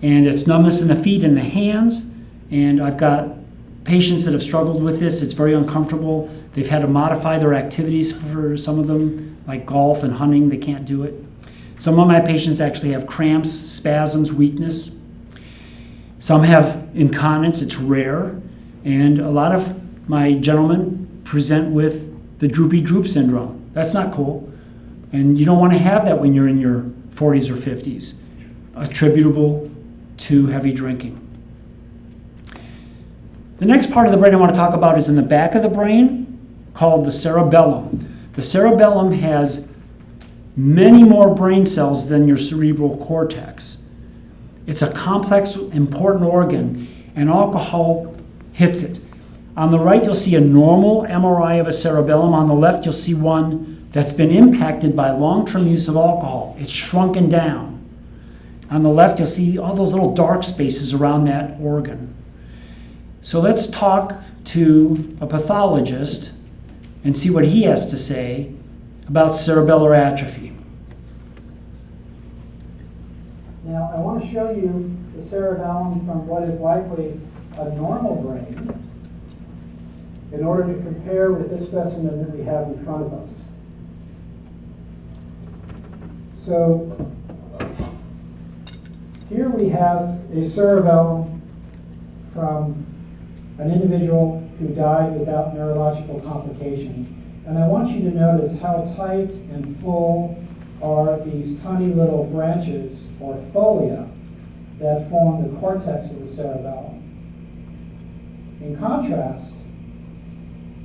And it's numbness in the feet and the hands. And I've got patients that have struggled with this. It's very uncomfortable. They've had to modify their activities for some of them, like golf and hunting. They can't do it. Some of my patients actually have cramps, spasms, weakness. Some have incontinence. It's rare. And a lot of my gentlemen present with the droopy droop syndrome. That's not cool. And you don't want to have that when you're in your 40s or 50s, attributable to heavy drinking. The next part of the brain I want to talk about is in the back of the brain, called the cerebellum. The cerebellum has many more brain cells than your cerebral cortex. It's a complex, important organ, and alcohol hits it. On the right, you'll see a normal MRI of a cerebellum. On the left, you'll see one that's been impacted by long-term use of alcohol. It's shrunken down. On the left, you'll see all those little dark spaces around that organ. So let's talk to a pathologist and see what he has to say about cerebellar atrophy. Now, I want to show you the cerebellum from what is likely a normal brain in order to compare with this specimen that we have in front of us. So here we have a cerebellum from an individual who died without neurological complication. And I want you to notice how tight and full are these tiny little branches or folia that form the cortex of the cerebellum. In contrast,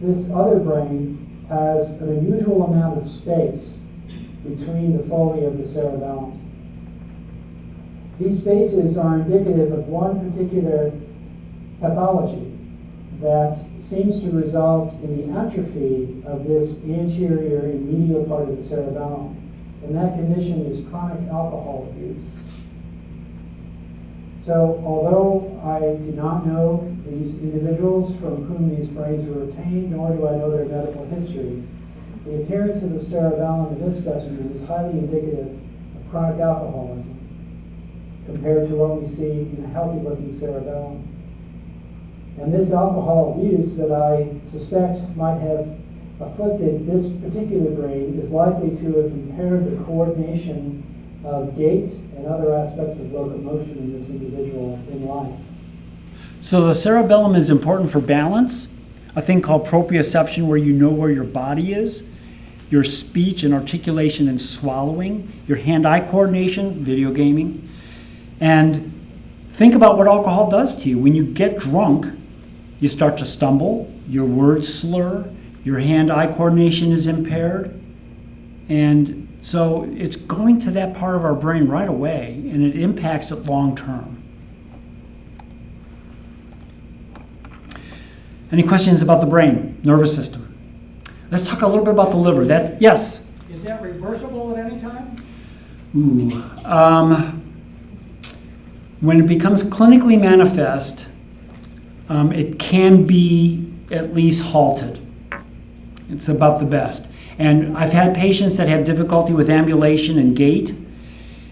this other brain has an unusual amount of space between the folia of the cerebellum. These spaces are indicative of one particular pathology that seems to result in the atrophy of this anterior and medial part of the cerebellum. And that condition is chronic alcohol abuse. So although I do not know these individuals from whom these brains were obtained, nor do I know their medical history, the appearance of the cerebellum in this specimen is highly indicative of chronic alcoholism compared to what we see in a healthy-looking cerebellum. And this alcohol abuse that I suspect might have afflicted this particular brain is likely to have impaired the coordination of gait and other aspects of locomotion in this individual in life. So the cerebellum is important for balance, a thing called proprioception where you know where your body is, your speech and articulation and swallowing, your hand-eye coordination, video gaming. And think about what alcohol does to you. When you get drunk, you start to stumble, your words slur, your hand-eye coordination is impaired. And so it's going to that part of our brain right away, and it impacts it long term. Any questions about the brain, nervous system? Let's talk a little bit about the liver. Yes? Is that reversible at any time? When it becomes clinically manifest, it can be at least halted. It's about the best. And I've had patients that have difficulty with ambulation and gait,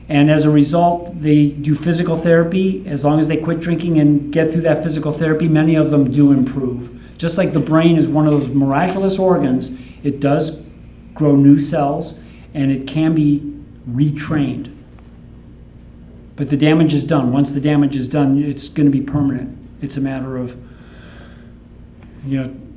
and as a result, they do physical therapy. As long as they quit drinking and get through that physical therapy, many of them do improve. Just like the brain is one of those miraculous organs, it does grow new cells, and it can be retrained. But the damage is done. Once the damage is done, it's going to be permanent. It's a matter of,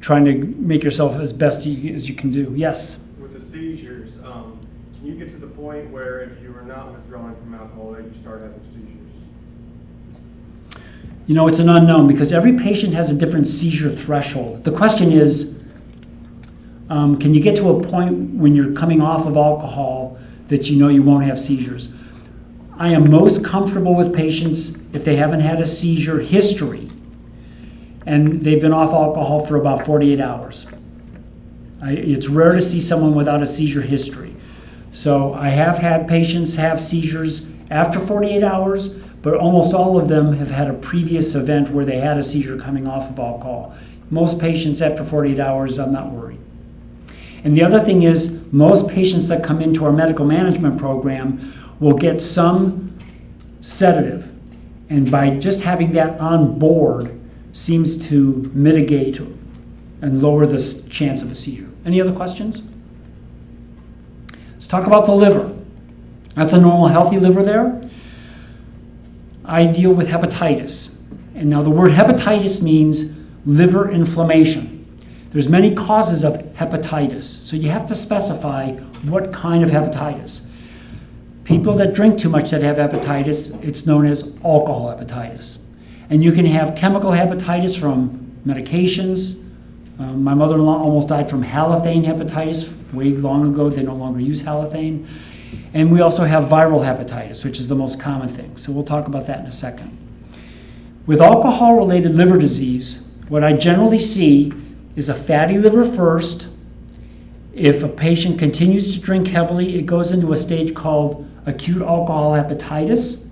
trying to make yourself as best as you can do. Yes? With the seizures, can you get to the point where if you are not withdrawing from alcohol that you start having seizures? It's an unknown because every patient has a different seizure threshold. The question is, can you get to a point when you're coming off of alcohol that you won't have seizures? I am most comfortable with patients if they haven't had a seizure history and they've been off alcohol for about 48 hours. It's rare to see someone without a seizure history. So I have had patients have seizures after 48 hours, but almost all of them have had a previous event where they had a seizure coming off of alcohol. Most patients after 48 hours, I'm not worried. And the other thing is, most patients that come into our medical management program will get some sedative. And by just having that on board seems to mitigate and lower the chance of a seizure. Any other questions? Let's talk about the liver. That's a normal, healthy liver there. I deal with hepatitis. And now the word hepatitis means liver inflammation. There's many causes of hepatitis, so you have to specify what kind of hepatitis. People that drink too much that have hepatitis, it's known as alcohol hepatitis. And you can have chemical hepatitis from medications. My mother-in-law almost died from halothane hepatitis way long ago. They no longer use halothane. And we also have viral hepatitis, which is the most common thing. So we'll talk about that in a second. With alcohol-related liver disease, what I generally see is a fatty liver first. If a patient continues to drink heavily, it goes into a stage called acute alcohol hepatitis.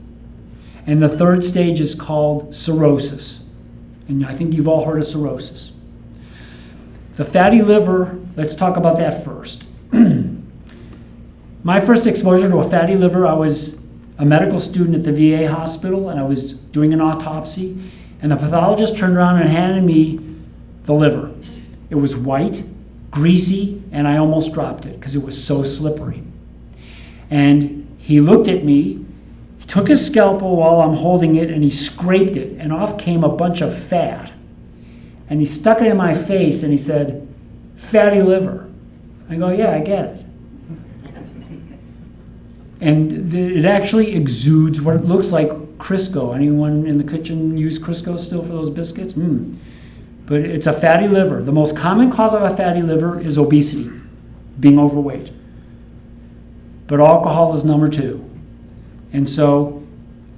And the third stage is called cirrhosis. And I think you've all heard of cirrhosis. The fatty liver, let's talk about that first. My first exposure to a fatty liver, I was a medical student at the VA hospital, and I was doing an autopsy, and the pathologist turned around and handed me the liver. It was white, greasy, and I almost dropped it because it was so slippery. And he looked at me, he took his scalpel while I'm holding it, and he scraped it, and off came a bunch of fat. And he stuck it in my face, and he said, "Fatty liver." I go, "Yeah, I get it." And it actually exudes what it looks like Crisco. Anyone in the kitchen use Crisco still for those biscuits? But it's a fatty liver. The most common cause of a fatty liver is obesity, being overweight. But alcohol is number 2. And so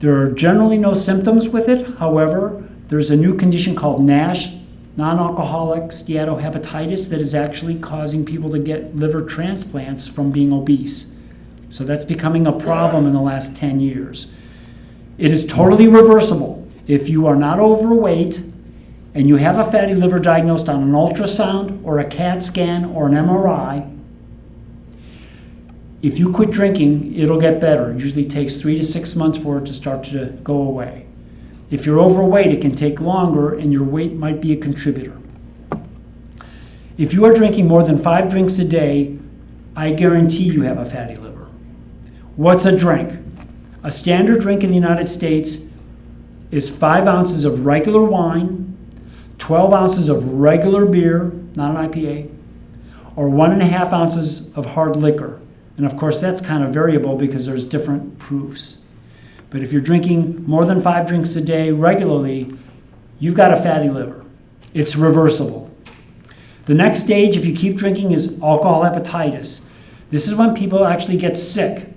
there are generally no symptoms with it. However, there's a new condition called NASH, non-alcoholic steatohepatitis, that is actually causing people to get liver transplants from being obese. So that's becoming a problem in the last 10 years. It is totally reversible. If you are not overweight and you have a fatty liver diagnosed on an ultrasound or a CAT scan or an MRI, if you quit drinking, it'll get better. It usually takes 3 to 6 months for it to start to go away. If you're overweight, it can take longer, and your weight might be a contributor. If you are drinking more than 5 drinks a day, I guarantee you have a fatty liver. What's a drink? A standard drink in the United States is 5 ounces of regular wine, 12 ounces of regular beer, not an IPA, or 1.5 ounces of hard liquor. And of course, that's kind of variable because there's different proofs. But if you're drinking more than 5 drinks a day regularly, you've got a fatty liver. It's reversible. The next stage, if you keep drinking, is alcohol hepatitis. This is when people actually get sick.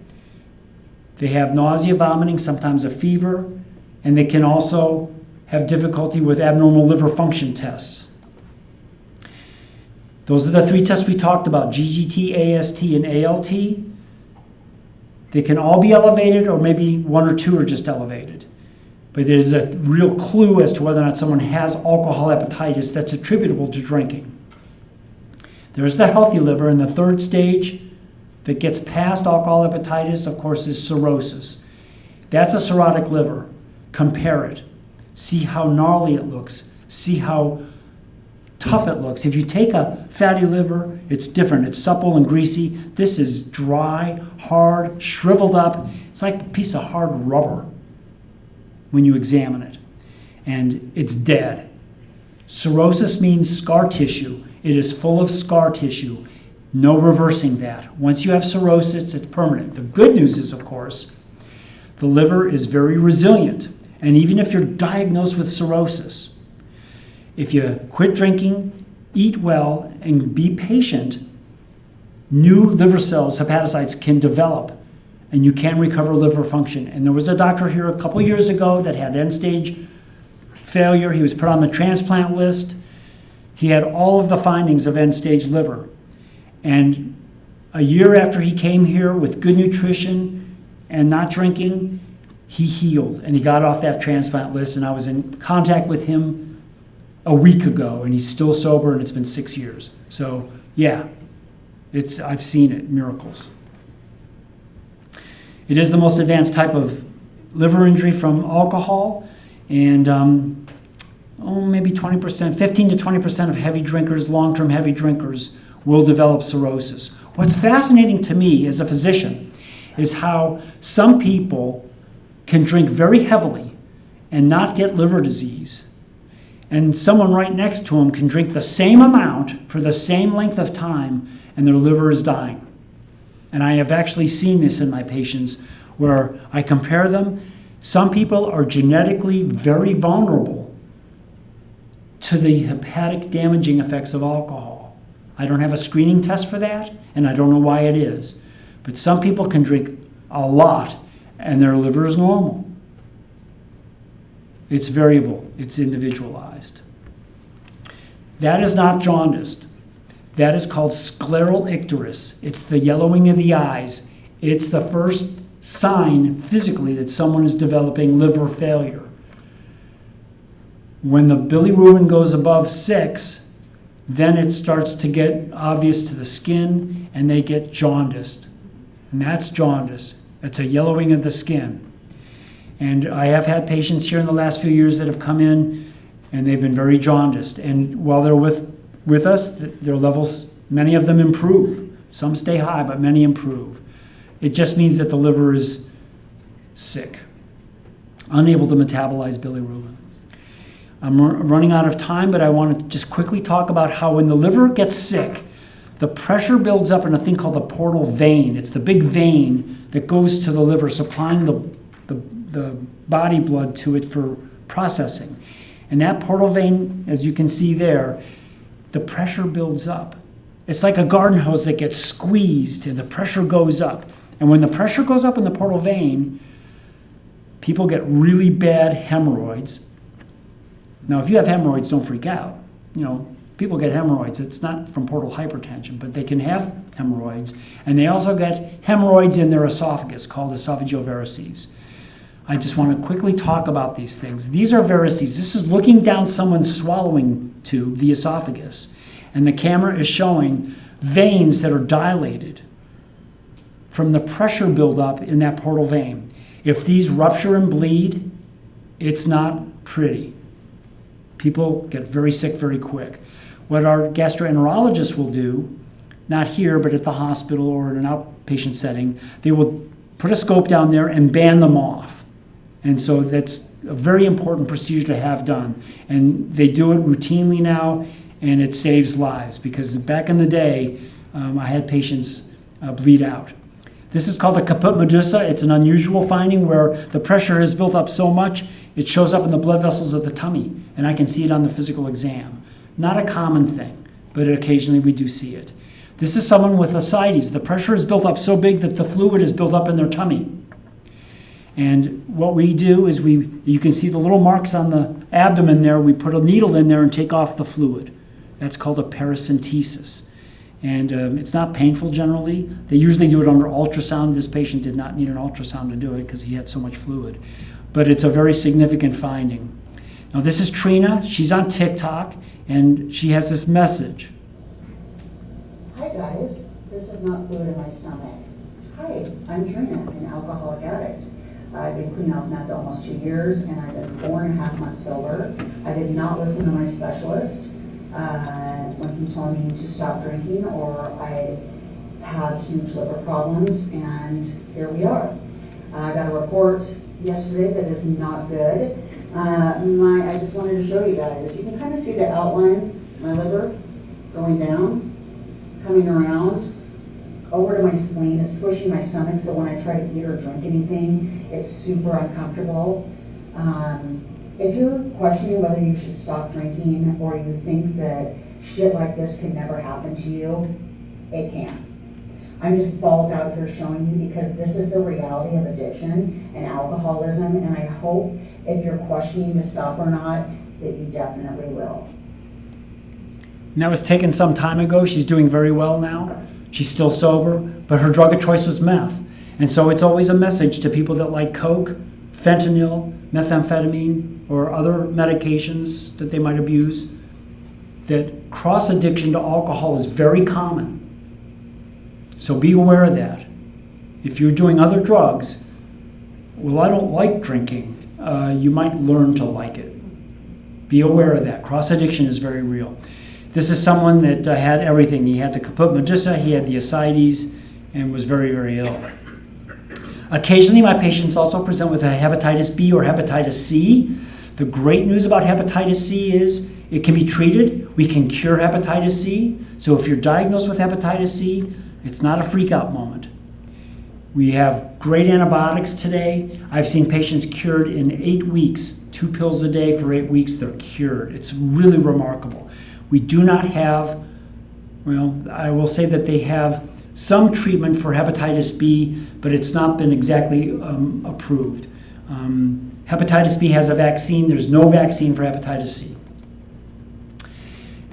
They have nausea, vomiting, sometimes a fever, and they can also have difficulty with abnormal liver function tests. Those are the 3 tests we talked about, GGT, AST, and ALT. They can all be elevated, or maybe 1 or 2 are just elevated. But there's a real clue as to whether or not someone has alcohol hepatitis that's attributable to drinking. There's the healthy liver, and the 3rd stage that gets past alcohol hepatitis, of course, is cirrhosis. That's a cirrhotic liver. Compare it. See how gnarly it looks. See how tough it looks. If you take a fatty liver, it's different. It's supple and greasy. This is dry, hard, shriveled up. It's like a piece of hard rubber when you examine it. And it's dead. Cirrhosis means scar tissue. It is full of scar tissue. No reversing that. Once you have cirrhosis, it's permanent. The good news is, of course, the liver is very resilient. And even if you're diagnosed with cirrhosis, if you quit drinking, eat well, and be patient, new liver cells, hepatocytes, can develop, and you can recover liver function. And there was a doctor here a couple years ago that had end-stage failure. He was put on the transplant list. He had all of the findings of end-stage liver. And a year after he came here with good nutrition and not drinking, he healed, and he got off that transplant list, and I was in contact with him a week ago, and he's still sober, and it's been 6 years. So, yeah, I've seen it, miracles. It is the most advanced type of liver injury from alcohol, and maybe 20%, 15 to 20% of heavy drinkers, long-term heavy drinkers, will develop cirrhosis. What's fascinating to me as a physician is how some people can drink very heavily and not get liver disease. And someone right next to them can drink the same amount for the same length of time and their liver is dying. And I have actually seen this in my patients where I compare them. Some people are genetically very vulnerable to the hepatic damaging effects of alcohol. I don't have a screening test for that, and I don't know why it is. But some people can drink a lot and their liver is normal. It's variable. It's individualized. That is not jaundiced. That is called scleral icterus. It's the yellowing of the eyes. It's the first sign physically that someone is developing liver failure. When the bilirubin goes above 6, then it starts to get obvious to the skin and they get jaundiced. And that's jaundice. It's a yellowing of the skin. And I have had patients here in the last few years that have come in and they've been very jaundiced. And while they're with us, their levels, many of them improve. Some stay high, but many improve. It just means that the liver is sick, unable to metabolize bilirubin. I'm running out of time, but I want to just quickly talk about how when the liver gets sick, the pressure builds up in a thing called the portal vein. It's the big vein that goes to the liver, supplying the body blood to it for processing. And that portal vein, as you can see there, the pressure builds up. It's like a garden hose that gets squeezed and the pressure goes up. And when the pressure goes up in the portal vein, people get really bad hemorrhoids. Now, if you have hemorrhoids, don't freak out. People get hemorrhoids. It's not from portal hypertension, but they can have hemorrhoids. And they also get hemorrhoids in their esophagus called esophageal varices. I just want to quickly talk about these things. These are varices. This is looking down someone's swallowing tube, the esophagus. And the camera is showing veins that are dilated from the pressure buildup in that portal vein. If these rupture and bleed, It's not pretty. People get very sick very quick. What our gastroenterologists will do, not here, but at the hospital or in an outpatient setting, they will put a scope down there and band them off. And so that's a very important procedure to have done. And they do it routinely now, and it saves lives, because back in the day, I had patients bleed out. This is called a caput medusa. It's an unusual finding where the pressure has built up so much, it shows up in the blood vessels of the tummy, and I can see it on the physical exam. Not a common thing, but occasionally we do see it. This is someone with ascites. The pressure is built up so big that the fluid is built up in their tummy. And what we do is you can see the little marks on the abdomen there. We put a needle in there and take off the fluid. That's called a paracentesis. And it's not painful generally. They usually do it under ultrasound. This patient did not need an ultrasound to do it because he had so much fluid. But it's a very significant finding. Now this is Trina. She's on TikTok, and she has this message. Hi guys, this is not fluid in my stomach. Hi, I'm Trina, an alcoholic addict. I've been clean off meth almost 2 years, and I've been 4.5 months sober. I did not listen to my specialist when he told me to stop drinking, or I have huge liver problems, and here we are. I got a report yesterday that is not good. I just wanted to show you guys. You can kind of see the outline, my liver going down, coming around over to my spleen. It's squishing my stomach, so when I try to eat or drink anything, it's super uncomfortable. If you're questioning whether you should stop drinking, or you think that shit like this can never happen to you, it can. I'm just balls out here showing you, because this is the reality of addiction and alcoholism, and I hope if you're questioning to stop or not, that you definitely will. And that was taken some time ago. She's doing very well now. She's still sober, but her drug of choice was meth. And so it's always a message to people that like coke, fentanyl, methamphetamine, or other medications that they might abuse, that cross-addiction to alcohol is very common. So be aware of that. If you're doing other drugs, well, I don't like drinking, you might learn to like it. Be aware of that. Cross-addiction is very real. This is someone that had everything. He had the caput medusa, he had the ascites, and was very, very ill. Occasionally, my patients also present with a hepatitis B or hepatitis C. The great news about hepatitis C is it can be treated. We can cure hepatitis C. So if you're diagnosed with hepatitis C, it's not a freak out moment. We have great antibiotics today. I've seen patients cured in 8 weeks, 2 pills a day for 8 weeks, they're cured. It's really remarkable. We do not have, well, I will say that they have some treatment for hepatitis B, but it's not been exactly approved. Hepatitis B has a vaccine. There's no vaccine for hepatitis C.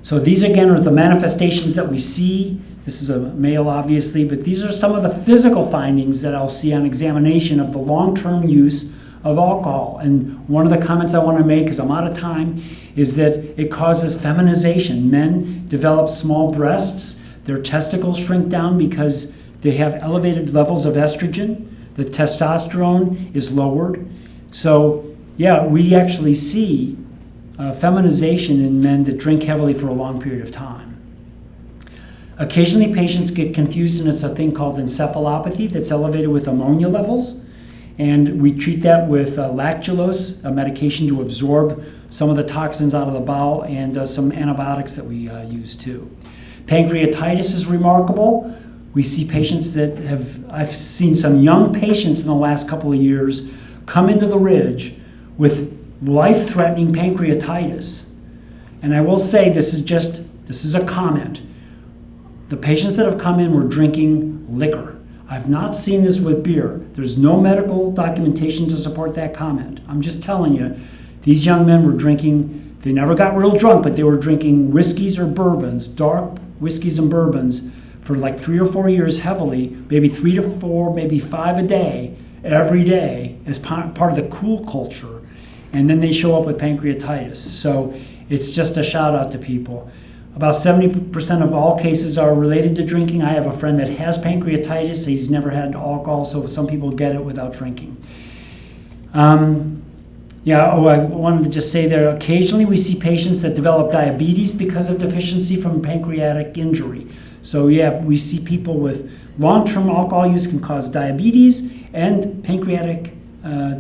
So these again are the manifestations that we see. This is a male, obviously, but these are some of the physical findings that I'll see on examination of the long-term use of alcohol. And one of the comments I want to make, because I'm out of time, is that it causes feminization. Men develop small breasts. Their testicles shrink down because they have elevated levels of estrogen. The testosterone is lowered. So, yeah, we actually see feminization in men that drink heavily for a long period of time. Occasionally, patients get confused, and it's a thing called encephalopathy that's elevated with ammonia levels. And we treat that with lactulose, a medication to absorb some of the toxins out of the bowel, and some antibiotics that we use too. Pancreatitis is remarkable. We see patients that I've seen some young patients in the last couple of years come into the Ridge with life-threatening pancreatitis. And I will say this is a comment. The patients that have come in were drinking liquor. I've not seen this with beer. There's no medical documentation to support that comment. I'm just telling you, these young men were drinking, they never got real drunk, but they were drinking whiskeys or bourbons, dark whiskeys and bourbons, for like 3 or 4 years heavily, maybe 3 to 4, maybe 5 a day, every day, as part of the cool culture. And then they show up with pancreatitis. So it's just a shout out to people. About 70% of all cases are related to drinking. I have a friend that has pancreatitis. He's never had alcohol, so some people get it without drinking. Yeah, I wanted to just say there, occasionally we see patients that develop diabetes because of deficiency from pancreatic injury. So yeah, we see people with long-term alcohol use can cause diabetes and pancreatic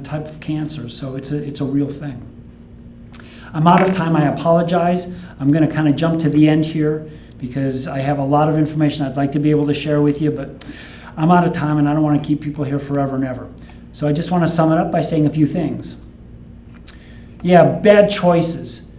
type of cancer. So it's a real thing. I'm out of time, I apologize. I'm gonna kind of jump to the end here because I have a lot of information I'd like to be able to share with you, but I'm out of time and I don't want to keep people here forever and ever. So I just want to sum it up by saying a few things. Yeah, bad choices.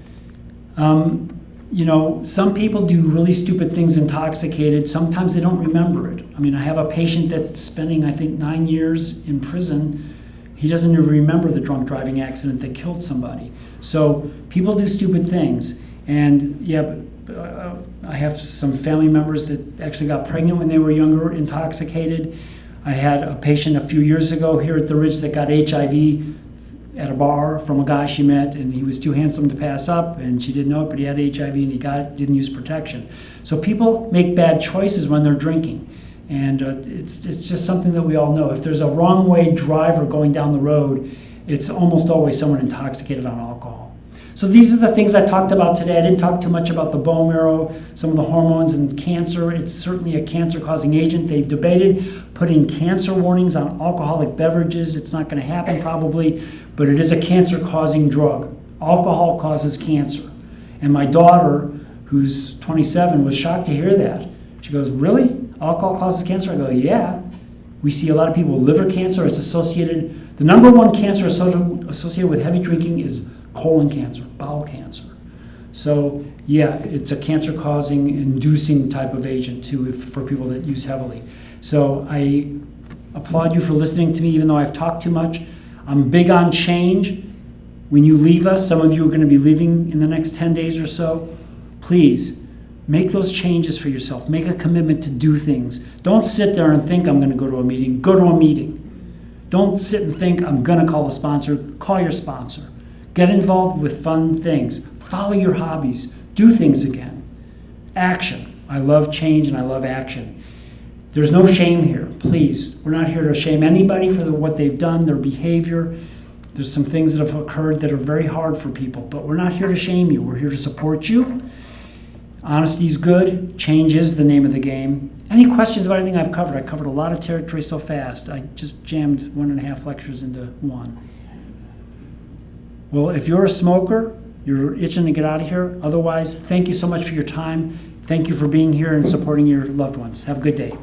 You know, some people do really stupid things intoxicated. Sometimes they don't remember it. I mean, I have a patient that's spending, I think, 9 years in prison. He doesn't even remember the drunk driving accident that killed somebody. So people do stupid things. And yeah, I have some family members that actually got pregnant when they were younger, intoxicated. I had a patient a few years ago here at the Ridge that got HIV at a bar from a guy she met, and he was too handsome to pass up, and she didn't know it, but he had HIV and he got it, didn't use protection. So people make bad choices when they're drinking, and it's just something that we all know. If there's a wrong way driver going down the road, it's almost always someone intoxicated on alcohol. So these are the things I talked about today. I didn't talk too much about the bone marrow, some of the hormones and cancer. It's certainly a cancer-causing agent. They've debated putting cancer warnings on alcoholic beverages. It's not going to happen probably, but it is a cancer-causing drug. Alcohol causes cancer. And my daughter, who's 27, was shocked to hear that. She goes, really? Alcohol causes cancer? I go, yeah. We see a lot of people with liver cancer. It's associated, the number one cancer associated with heavy drinking is colon cancer, bowel cancer. So yeah, it's a cancer-causing, inducing type of agent too for people that use heavily. So I applaud you for listening to me, even though I've talked too much. I'm big on change. When you leave us, some of you are going to be leaving in the next 10 days or so. Please make those changes for yourself. Make a commitment to do things. Don't sit there and think I'm going to go to a meeting. Go to a meeting. Don't sit and think I'm going to call a sponsor. Call your sponsor. Get involved with fun things. Follow your hobbies. Do things again. Action. I love change and I love action. There's no shame here, please. We're not here to shame anybody for what they've done, their behavior. There's some things that have occurred that are very hard for people, but we're not here to shame you. We're here to support you. Honesty is good. Change is the name of the game. Any questions about anything I've covered? I covered a lot of territory so fast. I just jammed 1.5 lectures into one. Well, if you're a smoker, you're itching to get out of here. Otherwise, thank you so much for your time. Thank you for being here and supporting your loved ones. Have a good day.